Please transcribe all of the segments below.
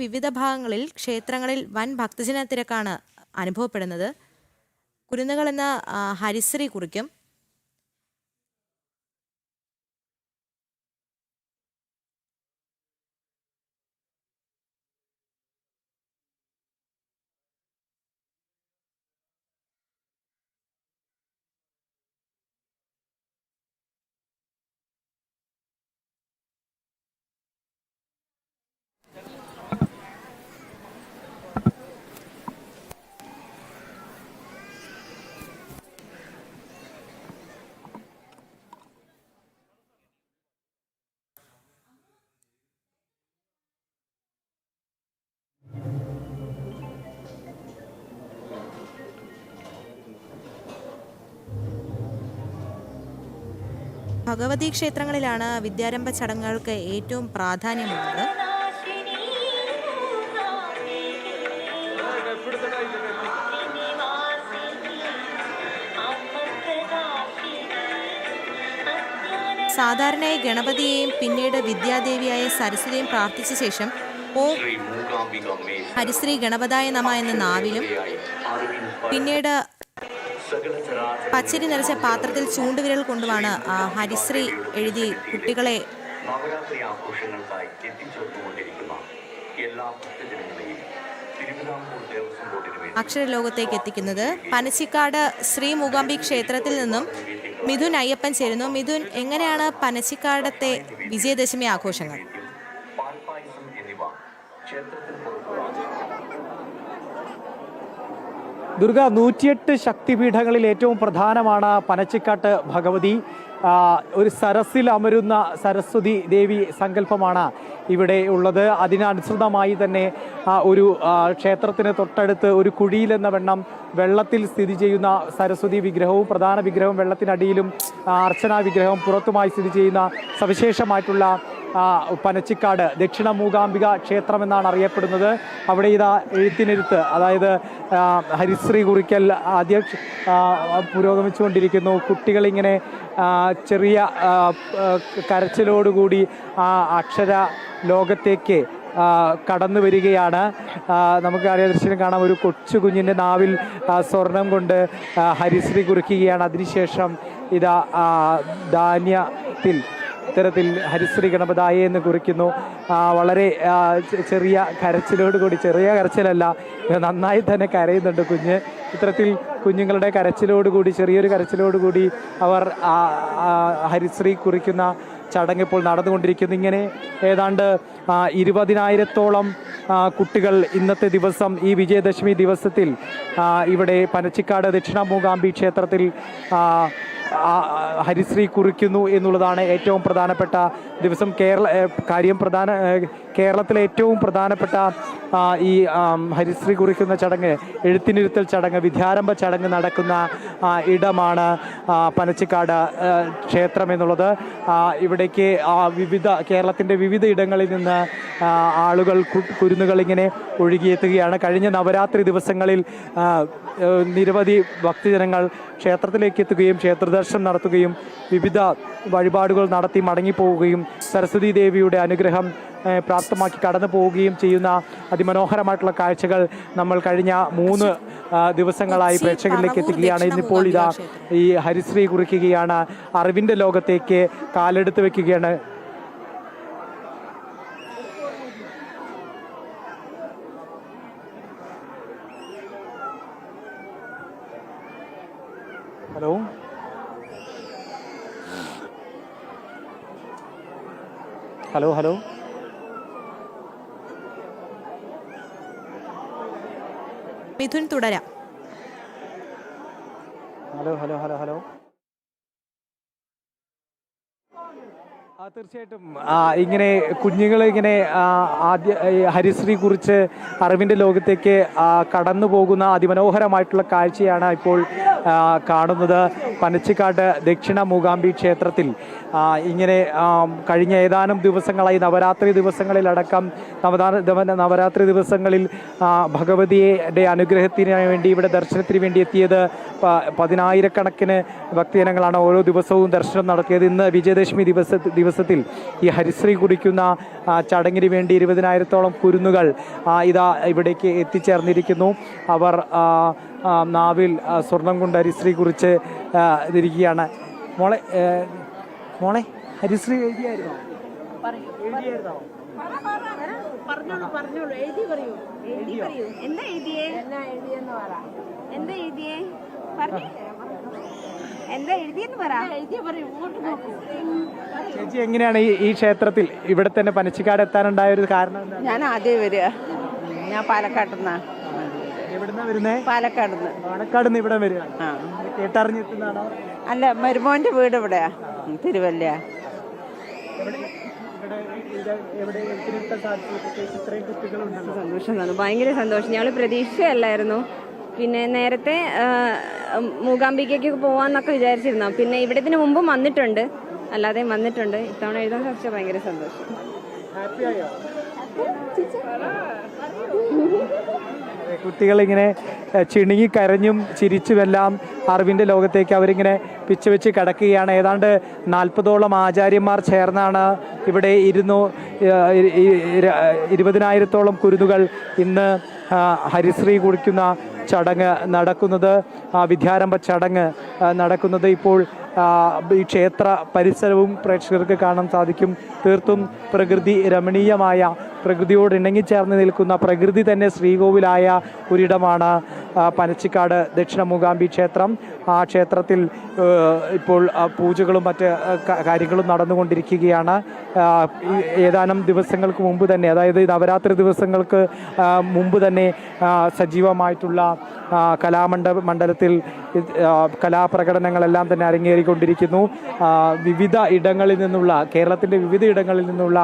വിവിധ ഭാഗങ്ങളിൽ ക്ഷേത്രങ്ങളിൽ വൻ ഭക്തജന തിരക്കാണ് അനുഭവപ്പെടുന്നത്. കുരുന്നുകൾ എന്ന ഹരിശ്രീ കുറിക്കും. ഭഗവതി ക്ഷേത്രങ്ങളിലാണ് വിദ്യാരംഭ ചടങ്ങുകൾക്ക് ഏറ്റവും പ്രാധാന്യമുള്ളത്. സാധാരണയായി ഗണപതിയെയും പിന്നീട് വിദ്യാദേവിയായ സരസ്വതിയെയും പ്രാർത്ഥിച്ച ശേഷം ഓം ഹരിശ്രീ ഗണപതായ നമഃ എന്ന നാവിലും പിന്നീട് പച്ചരി നിറച്ച പാത്രത്തിൽ ചൂണ്ടുവിരൽ കൊണ്ടുമാണ് ഹരിശ്രീ എഴുതി കുട്ടികളെ അക്ഷരലോകത്തേക്ക് എത്തിക്കുന്നത്. പനച്ചിക്കാട് ശ്രീ മൂകാംബി ക്ഷേത്രത്തിൽ നിന്നും മിഥുൻ അയ്യപ്പൻ ചേരുന്നു. മിഥുൻ, എങ്ങനെയാണ് പനച്ചിക്കാടത്തെ വിജയദശമി ആഘോഷങ്ങൾ? ദുർഗ, 108 ശക്തിപീഠങ്ങളിൽ ഏറ്റവും പ്രധാനമാണ് പനച്ചിക്കാട്ട് ഭഗവതി. ഒരു സരസിൽ അമരുന്ന സരസ്വതി ദേവി സങ്കല്പമാണ് ഇവിടെ ഉള്ളത്. അതിനനുസൃതമായി തന്നെ ഒരു ക്ഷേത്രത്തിന് തൊട്ടടുത്ത് ഒരു കുഴിയിലെന്ന വണ്ണം വെള്ളത്തിൽ സ്ഥിതി ചെയ്യുന്ന സരസ്വതി വിഗ്രഹവും പ്രധാന വിഗ്രഹവും വെള്ളത്തിനടിയിലും അർച്ചനാ വിഗ്രഹവും പുറത്തുമായി സ്ഥിതി ചെയ്യുന്ന സവിശേഷമായിട്ടുള്ള പനച്ചിക്കാട് ദക്ഷിണ മൂകാംബിക ക്ഷേത്രം എന്നാണ് അറിയപ്പെടുന്നത്. അവിടെ ഇതാ എഴുത്തിനെഴുത്ത്, അതായത് ഹരിശ്രീ കുറിക്കൽ ആദ്യം പുരോഗമിച്ചുകൊണ്ടിരിക്കുന്നു. കുട്ടികളിങ്ങനെ ചെറിയ കരച്ചിലോടുകൂടി ആ അക്ഷര ലോകത്തേക്ക് കടന്നു വരികയാണ്. നമുക്ക് ദൃശ്യം കാണാം, ഒരു കൊച്ചു കുഞ്ഞിൻ്റെ നാവിൽ സ്വർണം കൊണ്ട് ഹരിശ്രീ കുറിക്കുകയാണ്. അതിനുശേഷം ഇതാ ധാന്യത്തിൽ ഇത്തരത്തിൽ ഹരിശ്രീ ഗണപതായെ എന്ന് കുറിക്കുന്നു. വളരെ ചെറിയ കരച്ചിലോടുകൂടി, ചെറിയ കരച്ചിലല്ല, നന്നായി തന്നെ കരയുന്നുണ്ട് കുഞ്ഞ്. ഇത്തരത്തിൽ കുഞ്ഞുങ്ങളുടെ കരച്ചിലോടുകൂടി, ചെറിയൊരു കരച്ചിലോടുകൂടി അവർ ഹരിശ്രീ കുറിക്കുന്ന ചടങ്ങ് ഇപ്പോൾ നടന്നുകൊണ്ടിരിക്കുന്നു. ഇങ്ങനെ ഏതാണ്ട് 20,000-ഓളം കുട്ടികൾ ഇന്നത്തെ ദിവസം, ഈ വിജയദശമി ദിവസത്തിൽ ഇവിടെ പനച്ചിക്കാട് ദക്ഷിണ മൂകാംബി ക്ഷേത്രത്തിൽ ഹരിശ്രീ കുറിക്കുന്നു എന്നുള്ളതാണ് ഏറ്റവും പ്രധാനപ്പെട്ട ദിവസം. കേരളത്തിലെ ഏറ്റവും പ്രധാനപ്പെട്ട ഈ ഹരിശ്രീ കുറിക്കുന്ന ചടങ്ങ്, എഴുത്തിനിരുത്തൽ ചടങ്ങ്, വിദ്യാരംഭ ചടങ്ങ് നടക്കുന്ന ഇടമാണ് പനച്ചിക്കാട് ക്ഷേത്രം എന്നുള്ളത്. ഇവിടേക്ക് കേരളത്തിൻ്റെ വിവിധ ഇടങ്ങളിൽ നിന്ന് ആളുകൾ, കുരുന്നുകൾ ഇങ്ങനെ ഒഴുകിയെത്തുകയാണ്. കഴിഞ്ഞ നവരാത്രി ദിവസങ്ങളിൽ നിരവധി ഭക്തജനങ്ങൾ ക്ഷേത്രത്തിലേക്ക് എത്തുകയും ക്ഷേത്രദർശനം നടത്തുകയും വിവിധ വഴിപാടുകൾ നടത്തി മടങ്ങിപ്പോവുകയും സരസ്വതി ദേവിയുടെ അനുഗ്രഹം പ്രാപ്തമാക്കി കടന്നു പോവുകയും ചെയ്യുന്ന അതിമനോഹരമായിട്ടുള്ള കാഴ്ചകൾ നമ്മൾ കഴിഞ്ഞ 3 ദിവസങ്ങളായി പ്രേക്ഷകരിലേക്ക് എത്തിക്കുകയാണ്. ഇന്നിപ്പോൾ ഇതാ ഈ ഹരിശ്രീ കുറിക്കുകയാണ്, അറിവിൻ്റെ ലോകത്തേക്ക് കാലെടുത്ത് വെക്കുകയാണ്. ഹലോ ഹലോ ഹലോ മിഥുൻ, തുടരാം. ഹലോ ഹലോ ഹലോ ഹലോ തീർച്ചയായിട്ടും ഇങ്ങനെ കുഞ്ഞുങ്ങൾ ഇങ്ങനെ ഹരിശ്രീ കുറിച്ച് അറിവിൻ്റെ ലോകത്തേക്ക് കടന്നു പോകുന്ന അതിമനോഹരമായിട്ടുള്ള കാഴ്ചയാണ് ഇപ്പോൾ കാണുന്നത്. പനച്ചിക്കാട് ദക്ഷിണ മൂകാംബി ക്ഷേത്രത്തിൽ ഇങ്ങനെ കഴിഞ്ഞ ഏതാനും ദിവസങ്ങളായി, നവരാത്രി ദിവസങ്ങളിലടക്കം, നവരാത്രി ദിവസങ്ങളിൽ ഭഗവതിയുടെ അനുഗ്രഹത്തിന് വേണ്ടി, ഇവിടെ ദർശനത്തിന് വേണ്ടി എത്തിയത് 10,000-കണക്കിന് ഭക്തജനങ്ങളാണ് ഓരോ ദിവസവും ദർശനം നടത്തിയത്. ഇന്ന് വിജയദശമി ദിവസം ദിവസത്തിൽ ഈ ഹരിശ്രീ കുറിക്കുന്ന ചടങ്ങിന് വേണ്ടി 20,000-ഓളം കുരുന്നുകൾ ഇതാ ഇവിടേക്ക് എത്തിച്ചേർന്നിരിക്കുന്നു. അവർ നാവിൽ സ്വർണം കൊണ്ട് ഹരിശ്രീ കുറിച്ച് ഇരിക്കുകയാണ്. മോളെ ഹരിശ്രീ എഴുതിയായിരുന്നോ? ചേച്ചി എങ്ങനെയാണ് ഈ ക്ഷേത്രത്തിൽ ഇവിടെ തന്നെ പനച്ചിക്കാട് എത്താനുണ്ടായ ഒരു കാരണം? ഞാൻ ആദ്യം വരിക, ഞാൻ പാലക്കാട്ടുനിന്നാ. എവിടുന്നാ വരുന്നേ? പാലക്കാടുന്ന്. പാലക്കാടുന്ന് ഇവിടെ വരിക. കേട്ടറിഞ്ഞെത്തുന്നതാണോ? അല്ല, മരുമോന്റെ വീട് ഇവിടെയാ, തിരുവല്ല. സന്തോഷം, ഭയങ്കര സന്തോഷം. ഞങ്ങൾ പ്രതീക്ഷയല്ലായിരുന്നു. പിന്നെ നേരത്തെ മൂകാംബികയ്ക്ക് പോവാന്നൊക്കെ വിചാരിച്ചിരുന്നു. പിന്നെ ഇവിടെ ഇതിനു മുമ്പും വന്നിട്ടുണ്ട്, അല്ലാതെയും വന്നിട്ടുണ്ട്. ഇത്തവണ എഴുതാൻ സാധിച്ചാൽ ഭയങ്കര സന്തോഷം. കുട്ടികളിങ്ങനെ ചിണുങ്ങി കരഞ്ഞും ചിരിച്ചുമെല്ലാം അറിവിൻ്റെ ലോകത്തേക്ക് അവരിങ്ങനെ പിച്ചുവെച്ച് കിടക്കുകയാണ്. ഏതാണ്ട് 40ഓളം ആചാര്യന്മാർ ചേർന്നാണ് ഇവിടെ 20,000-ഓളം കുരുന്നുകൾ ഇന്ന് ഹരിശ്രീ കുറിക്കുന്ന ചടങ്ങ് നടക്കുന്നത്, വിദ്യാരംഭ ചടങ്ങ് നടക്കുന്നത്. ഇപ്പോൾ ഈ ക്ഷേത്ര പരിസരവും പ്രേക്ഷകർക്ക് കാണാൻ സാധിക്കും. തീർത്തും പ്രകൃതി രമണീയമായ, പ്രകൃതിയോട് ഇണങ്ങിച്ചേർന്ന് നിൽക്കുന്ന, പ്രകൃതി തന്നെ ശ്രീകോവിലായ ഒരിടമാണ് പനച്ചിക്കാട് ദക്ഷിണ മൂകാംബി ക്ഷേത്രം. ആ ക്ഷേത്രത്തിൽ ഇപ്പോൾ പൂജകളും മറ്റ് കാര്യങ്ങളും നടന്നുകൊണ്ടിരിക്കുകയാണ്. ഏതാനും ദിവസങ്ങൾക്ക് മുമ്പ് തന്നെ, അതായത് നവരാത്രി ദിവസങ്ങൾക്ക് മുമ്പ് തന്നെ സജീവമായിട്ടുള്ള മണ്ഡലത്തിൽ കലാപ്രകടനങ്ങളെല്ലാം തന്നെ അരങ്ങേറിക്കൊണ്ടിരിക്കുന്നു. വിവിധ ഇടങ്ങളിൽ നിന്നുള്ള, കേരളത്തിൻ്റെ വിവിധ ഇടങ്ങളിൽ നിന്നുള്ള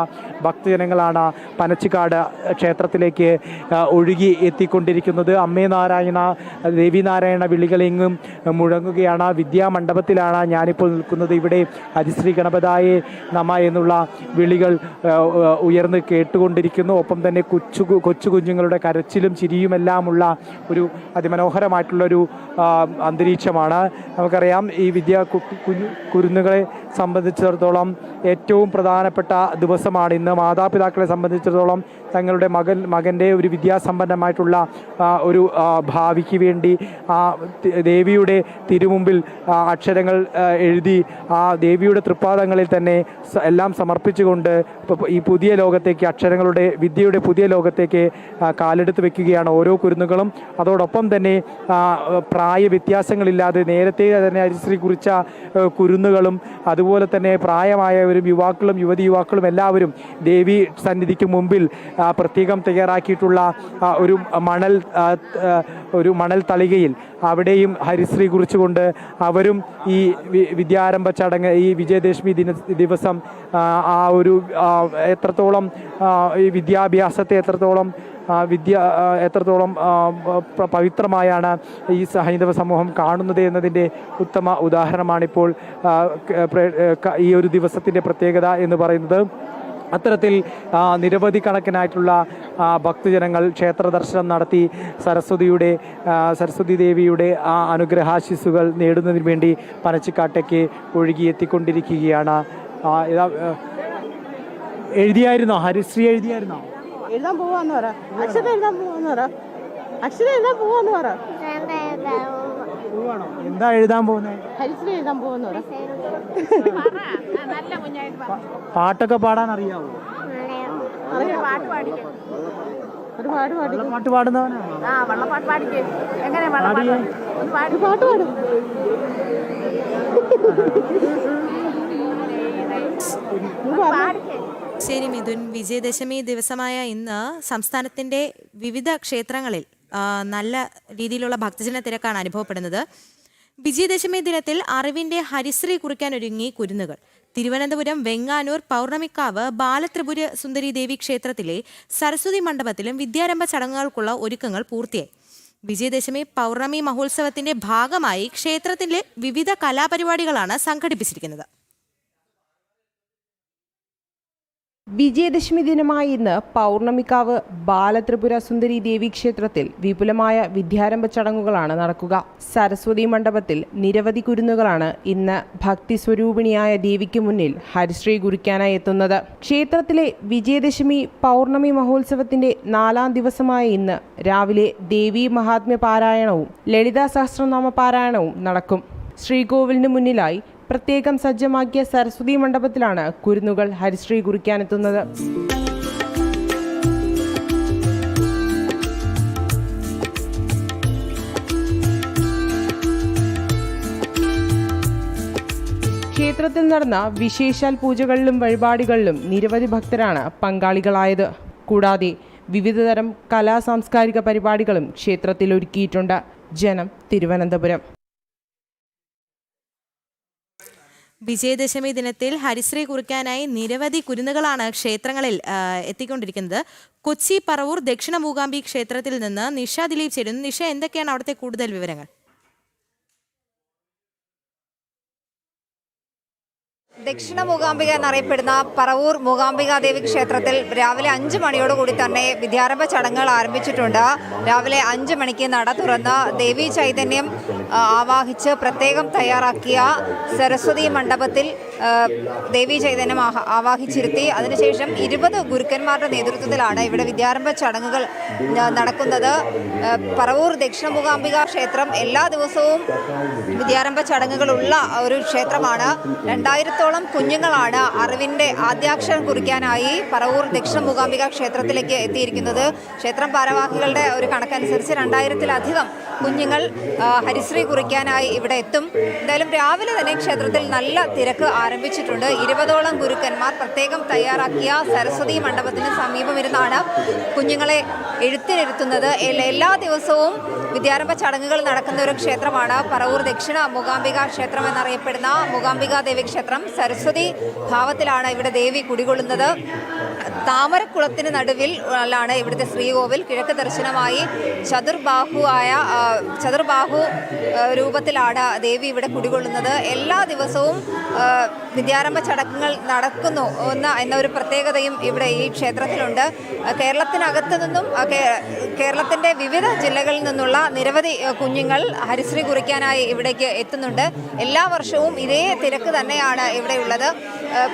ഭക്തജനങ്ങളാണ് പനച്ചിക്കാട് ക്ഷേത്രത്തിലേക്ക് ഒഴുകി എത്തിക്കൊണ്ടിരിക്കുന്നത്. അമ്മേ നാരായണ, ദേവി നാരായണ വിളികളെങ്ങും മുഴങ്ങുകയാണ്. വിദ്യാമണ്ഡപത്തിലാണ് ഞാനിപ്പോൾ നിൽക്കുന്നത്. ഇവിടെ ഹരിശ്രീ ഗണപതായേ നമ എന്നുള്ള വിളികൾ ഉയർന്ന് കേട്ടുകൊണ്ടിരിക്കുന്നു. ഒപ്പം തന്നെ കൊച്ചു കുഞ്ഞുങ്ങളുടെ കരച്ചിലും ചിരിയുമെല്ലാമുള്ള ഒരു അതിമനോഹരമായിട്ടുള്ളൊരു അന്തരീക്ഷമാണ്. നമുക്കറിയാം, ഈ കുരുന്നുകളെ സംബന്ധിച്ചിടത്തോളം ഏറ്റവും പ്രധാനപ്പെട്ട ദിവസമാണ് ഇന്ന്. മാതാപിതാക്കളെ സംബന്ധിച്ചിടത്തോളം തങ്ങളുടെ മകൻ്റെ ഒരു വിദ്യാസമ്പന്നമായിട്ടുള്ള ഒരു ഭാവിക്ക് വേണ്ടി ആ ദേവിയുടെ തിരുമുമ്പിൽ അക്ഷരങ്ങൾ എഴുതി ആ ദേവിയുടെ തൃപ്പാദങ്ങളിൽ തന്നെ എല്ലാം സമർപ്പിച്ചുകൊണ്ട് ഈ പുതിയ ലോകത്തേക്ക്, അക്ഷരങ്ങളുടെ വിദ്യയുടെ പുതിയ ലോകത്തേക്ക് കാലെടുത്ത് വെക്കുകയാണ് ഓരോ കുരുന്നുകളും. അതോടൊപ്പം തന്നെ പ്രായ വ്യത്യാസങ്ങളില്ലാതെ നേരത്തെ തന്നെ ഹരിശ്രീ കുറിച്ച കുരുന്നുകളും അതുപോലെ തന്നെ പ്രായമായവരും യുവാക്കളും യുവതിയുവാക്കളും എല്ലാവരും ദേവി സന്നിധിക്ക് മുമ്പിൽ പ്രത്യേകം തയ്യാറാക്കിയിട്ടുള്ള ഒരു മണൽ തളികയിൽ അവിടെയും ഹരിശ്രീ കുറിച്ചുകൊണ്ട് അവരും ഈ വിദ്യാരംഭ ചടങ്ങ്, ഈ വിജയദശമി ദിവസം ആ ഒരു എത്രത്തോളം ഈ വിദ്യാഭ്യാസത്തെ എത്രത്തോളം പവിത്രമായാണ് ഈ ഹൈന്ദവ സമൂഹം കാണുന്നത് എന്നതിൻ്റെ ഉത്തമ ഉദാഹരണമാണിപ്പോൾ ഈ ഒരു ദിവസത്തിൻ്റെ പ്രത്യേകത എന്ന് പറയുന്നത്. അത്തരത്തിൽ നിരവധി കണക്കിനായിട്ടുള്ള ഭക്തജനങ്ങൾ ക്ഷേത്ര ദർശനം നടത്തി സരസ്വതി ദേവിയുടെ അനുഗ്രഹാശിസ്സുകൾ നേടുന്നതിന് വേണ്ടി പനച്ചിക്കാട്ടേക്ക് ഒഴുകിയെത്തിക്കൊണ്ടിരിക്കുകയാണ്. എഴുതിയായിരുന്നോ? ഹരിശ്രീ എഴുതിയായിരുന്നോ? എഴുതാൻ പോവാന്ന് പറ. അക്ഷരം എഴുതാൻ പോവാന്ന് പറ. അക്ഷരം എഴുതാൻ പോവാന്ന് പറ. എന്താ എഴുതാൻ പോകുന്നത്? ഹരിശ്രീ എഴുതാൻ പോവാന്ന് പറ. പാട്ടൊക്കെ പാടാൻ അറിയാവോ? ഒരു പാട്ട് പാടി. പാട്ട് പാടുന്നവനാണോ? വള്ളപ്പാട്ട് പാടിക്കേ. എങ്ങനെ പാട്ട് പാടും? ശരി മിഥുൻ, വിജയദശമി ദിവസമായ ഇന്ന് സംസ്ഥാനത്തിൻ്റെ വിവിധ ക്ഷേത്രങ്ങളിൽ നല്ല രീതിയിലുള്ള ഭക്തജന തിരക്കാണ് അനുഭവപ്പെടുന്നത്. വിജയദശമി ദിനത്തിൽ അറിവിൻ്റെ ഹരിശ്രീ കുറിക്കാനൊരുങ്ങി കുരുന്നുകൾ. തിരുവനന്തപുരം വെങ്ങാനൂർ പൗർണമിക്കാവ് ബാലത്രിപുര സുന്ദരി ദേവി ക്ഷേത്രത്തിലെ സരസ്വതി മണ്ഡപത്തിലും വിദ്യാരംഭ ചടങ്ങുകൾക്കുള്ള ഒരുക്കങ്ങൾ പൂർത്തിയായി. വിജയദശമി പൗർണമി മഹോത്സവത്തിന്റെ ഭാഗമായി ക്ഷേത്രത്തിലെ വിവിധ കലാപരിപാടികളാണ് സംഘടിപ്പിച്ചിരിക്കുന്നത്. വിജയദശമി ദിനമായ ഇന്ന് പൗർണമിക്കാവ് ബാലത്രിപുര സുന്ദരി ദേവി ക്ഷേത്രത്തിൽ വിപുലമായ വിദ്യാരംഭ ചടങ്ങുകളാണ് നടക്കുക. സരസ്വതി മണ്ഡപത്തിൽ നിരവധി കുരുന്നുകളാണ് ഇന്ന് ഭക്തിസ്വരൂപിണിയായ ദേവിക്ക് മുന്നിൽ ഹരിശ്രീ കുറിക്കാനായി എത്തുന്നത്. ക്ഷേത്രത്തിലെ വിജയദശമി പൗർണമി മഹോത്സവത്തിന്റെ 4ാം ദിവസമായ ഇന്ന് രാവിലെ ദേവി മഹാത്മ്യ പാരായണവും ലളിതാ സഹസ്രനാമ പാരായണവും നടക്കും. ശ്രീകോവിലിന് മുന്നിലായി പ്രത്യേകം സജ്ജമാക്കിയ സരസ്വതി മണ്ഡപത്തിലാണ് കുരുന്നുകൾ ഹരിശ്രീ കുറിക്കാനെത്തുന്നത്. ക്ഷേത്രത്തിൽ നടന്ന വിശേഷാൽ പൂജകളിലും വഴിപാടുകളിലും നിരവധി ഭക്തരാണ് പങ്കാളികളായത്. കൂടാതെ വിവിധതരം കലാ സാംസ്കാരിക പരിപാടികളും ക്ഷേത്രത്തിൽ ഒരുക്കിയിട്ടുണ്ട്. ജനം, തിരുവനന്തപുരം. വിജയദശമി ദിനത്തിൽ ഹരിശ്രീ കുറിക്കാനായി നിരവധി കുരുന്നുകളാണ് ക്ഷേത്രങ്ങളിൽ എത്തിക്കൊണ്ടിരിക്കുന്നത്. കൊച്ചി പറവൂർ ദക്ഷിണ മൂകാംബി ക്ഷേത്രത്തിൽ നിന്ന് നിഷ ദിലീപ് ചേരുന്നു. നിഷ, എന്തൊക്കെയാണ് അവിടുത്തെ കൂടുതൽ വിവരങ്ങൾ? ദക്ഷിണ മൂകാംബിക എന്നറിയപ്പെടുന്ന പറവൂർ മൂകാംബിക ദേവി ക്ഷേത്രത്തിൽ രാവിലെ 5 മണിയോടുകൂടി തന്നെ വിദ്യാരംഭ ചടങ്ങുകൾ ആരംഭിച്ചിട്ടുണ്ട്. രാവിലെ 5 മണിക്ക് നട തുറന്ന് ദേവി ചൈതന്യം ആവാഹിച്ച് പ്രത്യേകം തയ്യാറാക്കിയ സരസ്വതി മണ്ഡപത്തിൽ ദേവി ചൈതന്യം ആവാഹിച്ചിരുത്തി. അതിനുശേഷം 20 ഗുരുക്കന്മാരുടെ നേതൃത്വത്തിലാണ് ഇവിടെ വിദ്യാരംഭ ചടങ്ങുകൾ നടക്കുന്നത്. പറവൂർ ദക്ഷിണ മൂകാംബിക ക്ഷേത്രം എല്ലാ ദിവസവും വിദ്യാരംഭ ചടങ്ങുകളുള്ള ഒരു ക്ഷേത്രമാണ്. 2000-ഓളം കുഞ്ഞുങ്ങളാണ് അറിവിൻ്റെ ആദ്യാക്ഷരം കുറിക്കാനായി പറവൂർ ദക്ഷിണ മൂകാംബിക ക്ഷേത്രത്തിലേക്ക് എത്തിയിരിക്കുന്നത്. ക്ഷേത്രം ഭാരവാഹികളുടെ ഒരു കണക്കനുസരിച്ച് 2000-ത്തിലധികം കുഞ്ഞുങ്ങൾ ഹരിശ്രീ കുറിക്കാനായി ഇവിടെ എത്തും. എന്തായാലും രാവിലെ തന്നെ ക്ഷേത്രത്തിൽ നല്ല തിരക്ക് ആരംഭിച്ചിട്ടുണ്ട്. 20ഓളം ഗുരുക്കന്മാർ പ്രത്യേകം തയ്യാറാക്കിയ സരസ്വതി മണ്ഡപത്തിന് സമീപമിരുന്നാണ് കുഞ്ഞുങ്ങളെ എഴുത്തിനിരുത്തുന്നത്. എല്ലാ ദിവസവും വിദ്യാരംഭ ചടങ്ങുകൾ നടക്കുന്ന ഒരു ക്ഷേത്രമാണ് പറവൂർ ദക്ഷിണ മൂകാംബിക ക്ഷേത്രം എന്നറിയപ്പെടുന്ന മൂകാംബിക ദേവി ക്ഷേത്രം. സരസ്വതി ഭാവത്തിലാണ് ഇവിടെ ദേവി കുടികൊള്ളുന്നത്. താമരക്കുളത്തിന് നടുവിൽ ാണ് ഇവിടുത്തെ ശ്രീകോവിൽ. കിഴക്ക് ദർശനമായി ചതുർബാഹു രൂപത്തിലാണ് ദേവി ഇവിടെ കുടികൊള്ളുന്നത്. എല്ലാ ദിവസവും വിദ്യാരംഭ ചടങ്ങുകൾ നടക്കുന്നു എന്നൊരു പ്രത്യേകതയും ഇവിടെ ഈ ക്ഷേത്രത്തിലുണ്ട്. കേരളത്തിനകത്ത് നിന്നും കേരളത്തിൻ്റെ വിവിധ ജില്ലകളിൽ നിന്നുള്ള നിരവധി കുഞ്ഞുങ്ങൾ ഹരിശ്രീ കുറിക്കാനായി ഇവിടേക്ക് എത്തുന്നുണ്ട്. എല്ലാ വർഷവും ഇതേ തിരക്ക് തന്നെയാണ് ഇവിടെയുള്ളത്.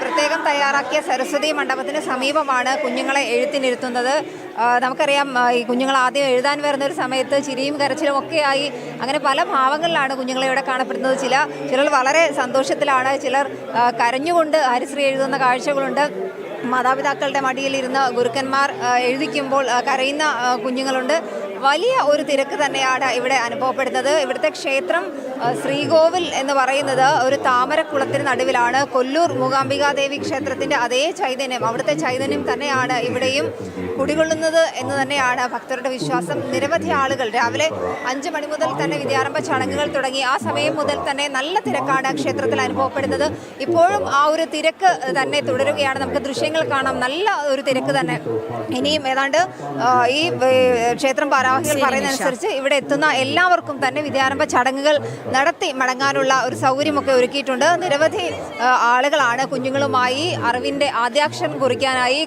പ്രത്യേകം തയ്യാറാക്കിയ സരസ്വതി മണ്ഡപത്തിന് സമീപമാണ് കുഞ്ഞുങ്ങളെ എഴുത്തിനിരുത്തുന്നത്. നമുക്കറിയാം, ഈ കുഞ്ഞുങ്ങൾ ആദ്യം എഴുതാൻ വരുന്ന ഒരു സമയത്ത് ചിരിയും കരച്ചിലും ഒക്കെയായി അങ്ങനെ പല ഭാവങ്ങളിലാണ് കുഞ്ഞുങ്ങളെ ഇവിടെ കാണപ്പെടുന്നത്. ചിലർ വളരെ സന്തോഷത്തിലാണ്, ചിലർ കരഞ്ഞുകൊണ്ട് ഹരിശ്രീ എഴുതുന്ന കാഴ്ചകളുണ്ട്. മാതാപിതാക്കളുടെ മടിയിലിരുന്ന് ഗുരുക്കന്മാർ എഴുതിക്കുമ്പോൾ കരയുന്ന കുഞ്ഞുങ്ങളുണ്ട്. വലിയ ഒരു തിരക്ക് തന്നെയാണ് ഇവിടെ അനുഭവപ്പെടുന്നത്. ഇവിടുത്തെ ക്ഷേത്രം ശ്രീകോവിൽ എന്ന് പറയുന്നത് ഒരു താമരക്കുളത്തിന് നടുവിലാണ്. കൊല്ലൂർ മൂകാംബികാദേവി ക്ഷേത്രത്തിൻ്റെ അതേ ചൈതന്യം, അവിടുത്തെ ചൈതന്യം തന്നെയാണ് ഇവിടെയും കുടികൊള്ളുന്നത് എന്ന് തന്നെയാണ് ഭക്തരുടെ വിശ്വാസം. നിരവധി ആളുകൾ രാവിലെ 5 മണി മുതൽ തന്നെ വിദ്യാരംഭ ചടങ്ങുകൾ തുടങ്ങി. ആ സമയം മുതൽ തന്നെ നല്ല തിരക്കാണ് ക്ഷേത്രത്തിൽ അനുഭവപ്പെടുന്നത്. ഇപ്പോഴും ആ ഒരു തിരക്ക് തന്നെ തുടരുകയാണ്. നമുക്ക് ദൃശ്യങ്ങൾ കാണാം, നല്ല ഒരു തിരക്ക് തന്നെ. ഇനിയും ഏതാണ്ട് ഈ ക്ഷേത്രം ഭാരവാഹികൾ പറയുന്നതനുസരിച്ച് ഇവിടെ എത്തുന്ന എല്ലാവർക്കും തന്നെ വിദ്യാരംഭ ചടങ്ങുകൾ നടത്തി മടങ്ങാനുള്ള ഒരു സൗകര്യമൊക്കെ ഒരുക്കിയിട്ടുണ്ട്. നിരവധി ആളുകളാണ് കുഞ്ഞുങ്ങളുമായി അറിവിൻ്റെ ആദ്യാക്ഷരം കുറിക്കാനായി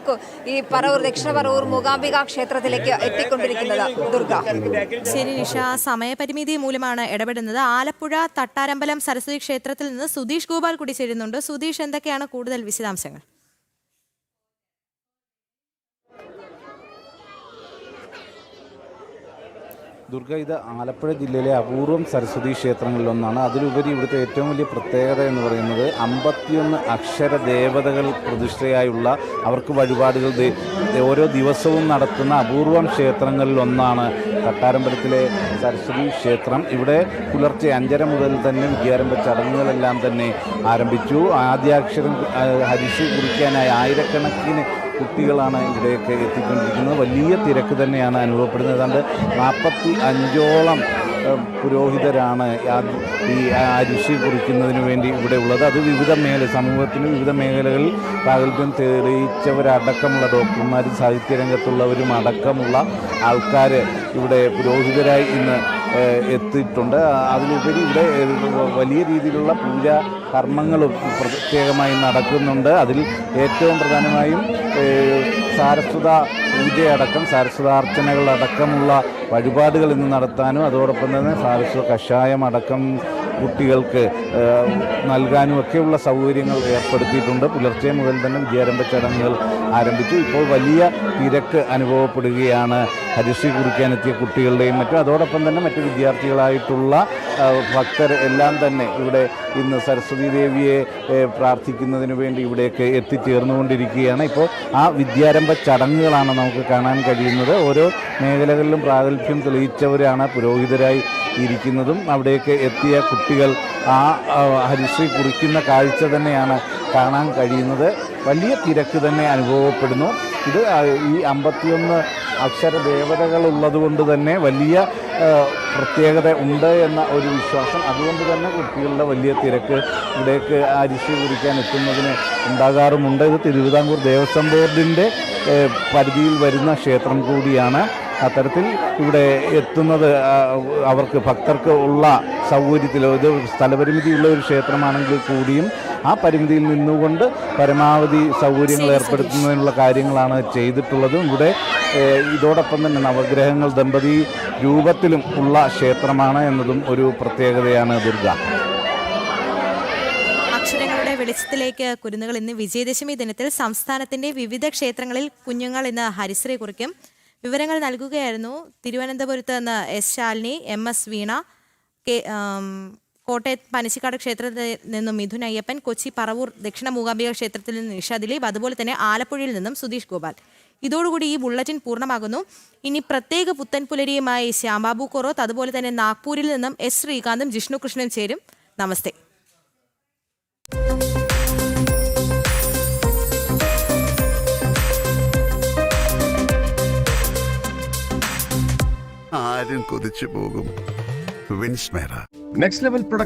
ഈ പറവൂർ ദക്ഷിണ പറവൂർ മൂകാംബിക ക്ഷേത്രത്തിലേക്ക് എത്തിക്കൊണ്ടിരിക്കുന്നത്. ദുർഗ. ശരി നിഷ, സമയപരിമിതി മൂലമാണ് ഇടപെടുന്നത്. ആലപ്പുഴ തട്ടാരമ്പലം സരസ്വതി ക്ഷേത്രത്തിൽ നിന്ന് സുധീഷ് ഗോപാൽ കൂടി ചേരുന്നുണ്ട്. സുധീഷ്, എന്തൊക്കെയാണ് കൂടുതൽ വിശദാംശങ്ങൾ? ദുർഗ, ഇത് ആലപ്പുഴ ജില്ലയിലെ അപൂർവം സരസ്വതി ക്ഷേത്രങ്ങളിലൊന്നാണ്. അതിലുപരി ഇവിടുത്തെ ഏറ്റവും വലിയ പ്രത്യേകത എന്ന് പറയുന്നത് 51 അക്ഷര ദേവതകൾ പ്രതിഷ്ഠയായുള്ള അവർക്ക് വഴിപാടുകൾ ഓരോ ദിവസവും നടത്തുന്ന അപൂർവം ക്ഷേത്രങ്ങളിലൊന്നാണ് തട്ടാരമ്പലത്തിലെ സരസ്വതി ക്ഷേത്രം. ഇവിടെ പുലർച്ചെ 5:30 മുതൽ തന്നെ വിദ്യാരംഭ ചടങ്ങുകളെല്ലാം തന്നെ ആരംഭിച്ചു. ആദ്യാക്ഷരം ഹരിശ്രീ കുറിക്കാനായി ആയിരക്കണക്കിന് കുട്ടികളാണ് ഇവിടെയൊക്കെ എത്തിക്കൊണ്ടിരിക്കുന്നത്. വലിയ തിരക്ക് തന്നെയാണ് അനുഭവപ്പെടുന്നത്. ഏതാണ്ട് 45ഓളം പുരോഹിതരാണ് ഈ ഹരിശ്രീ കുറിക്കുന്നതിന് വേണ്ടി ഇവിടെ ഉള്ളത്. അത് സമൂഹത്തിന് വിവിധ മേഖലകളിൽ പ്രാഗൽഭ്യം തെളിയിച്ചവരടക്കമുള്ള ഡോക്ടർമാരും സാഹിത്യരംഗത്തുള്ളവരും അടക്കമുള്ള ആൾക്കാർ ഇവിടെ പുരോഹിതരായി ഇന്ന് എത്തിയിട്ടുണ്ട്. അതിലുപരി ഇവിടെ വലിയ രീതിയിലുള്ള പൂജാ കർമ്മങ്ങളും പ്രത്യേകമായി നടക്കുന്നുണ്ട്. അതിൽ ഏറ്റവും പ്രധാനമായും സാരസ്വത പൂജയടക്കം സാരസ്വതാർച്ചനകളടക്കമുള്ള വഴിപാടുകൾ ഇന്ന് നടത്താനും അതോടൊപ്പം തന്നെ സാരസ്വത കഷായം അടക്കം കുട്ടികൾക്ക് നൽകാനും ഒക്കെയുള്ള സൗകര്യങ്ങൾ ഏർപ്പെടുത്തിയിട്ടുണ്ട്. പുലർച്ചെ മുതൽ തന്നെ വിദ്യാരംഭ ചടങ്ങുകൾ ആരംഭിച്ചു. ഇപ്പോൾ വലിയ തിരക്ക് അനുഭവപ്പെടുകയാണ് ഹരിശ്രീ കുറിക്കാനെത്തിയ കുട്ടികളുടെയും മറ്റും. അതോടൊപ്പം തന്നെ മറ്റ് വിദ്യാർത്ഥികളായിട്ടുള്ള ഭക്തർ എല്ലാം തന്നെ ഇവിടെ ഇന്ന് സരസ്വതി ദേവിയെ പ്രാർത്ഥിക്കുന്നതിന് വേണ്ടി ഇവിടേക്ക് എത്തിച്ചേർന്നുകൊണ്ടിരിക്കുകയാണ്. ഇപ്പോൾ ആ വിദ്യാരംഭ ചടങ്ങുകളാണ് നമുക്ക് കാണാൻ കഴിയുന്നത്. ഓരോ മേഖലകളിലും പ്രാഗൽഭ്യം തെളിയിച്ചവരാണ് പുരോഹിതരായി ഇരിക്കുന്നതും. അവിടേക്ക് എത്തിയ കുട്ടികൾ ആ ഹരിശ്രീ കുറിക്കുന്ന കാഴ്ച തന്നെയാണ് കാണാൻ കഴിയുന്നത്. വലിയ തിരക്ക് തന്നെ അനുഭവപ്പെടുന്നു. ഇത് ഈ 51 അക്ഷര ദേവതകളുള്ളത് കൊണ്ട് തന്നെ വലിയ പ്രത്യേകത ഉണ്ട് എന്ന ഒരു വിശ്വാസം. അതുകൊണ്ട് തന്നെ കുട്ടികളുടെ വലിയ തിരക്ക് ഇവിടേക്ക് ഹരിശ്രീ കുറിക്കാൻ എത്തുന്നതിന് ഉണ്ടാകാറുമുണ്ട്. ഇത് തിരുവിതാംകൂർ ദേവസ്വം ബോർഡിൻ്റെ പരിധിയിൽ വരുന്ന ക്ഷേത്രം കൂടിയാണ്. അത്തരത്തിൽ ഇവിടെ എത്തുന്നത് അവർക്ക് ഭക്തർക്ക് ഉള്ള സൗകര്യത്തിൽ ഇത് സ്ഥലപരിമിതിയുള്ള ഒരു ക്ഷേത്രമാണെങ്കിൽ കൂടിയും ആ പരിമിതിയിൽ നിന്നുകൊണ്ട് പരമാവധി സൗകര്യങ്ങൾ ഏർപ്പെടുത്തുന്നതിനുള്ള കാര്യങ്ങളാണ് ചെയ്തിട്ടുള്ളത്. ഇവിടെ ഇതോടൊപ്പം തന്നെ നവഗ്രഹങ്ങൾ ദമ്പതി രൂപത്തിലും ഉള്ള ക്ഷേത്രമാണ് എന്നതും ഒരു പ്രത്യേകതയാണ് ദുർഗ. അക്ഷരങ്ങളുടെ വെളിച്ചത്തിലേക്ക് കുരുന്നുകൾ ഇന്ന് വിജയദശമി ദിനത്തിൽ സംസ്ഥാനത്തിന്റെ വിവിധ ക്ഷേത്രങ്ങളിൽ കുഞ്ഞുങ്ങൾ ഇന്ന് ഹരിശ്രീ കുറിക്കും. വിവരങ്ങൾ നൽകുകയായിരുന്നു തിരുവനന്തപുരത്ത് നിന്ന് എസ് ശാലിനി, MS വീണ, കോട്ടയത്ത് പനച്ചിക്കാട് ക്ഷേത്രത്തിൽ നിന്നും മിഥുൻ അയ്യപ്പൻ, കൊച്ചി പറവൂർ ദക്ഷിണ മൂകാംബിക ക്ഷേത്രത്തിൽ നിന്ന് നിഷ ദിലീപ്, അതുപോലെ തന്നെ ആലപ്പുഴയിൽ നിന്നും സുധീഷ് ഗോപാൽ. ഇതോടുകൂടി ഈ ബുള്ളറ്റിൻ പൂർണ്ണമാകുന്നു. ഇനി പ്രത്യേക പുത്തൻ പുലരിയുമായി ശ്യാംബാബു കൊറോത്ത്, അതുപോലെ തന്നെ നാഗ്പൂരിൽ നിന്നും S ശ്രീകാന്തും ജിഷ്ണു കൃഷ്ണനും ചേരും. നമസ്തേ. ആരും കൊതിച്ചു പോകും വിൻസ്മേറ. Next level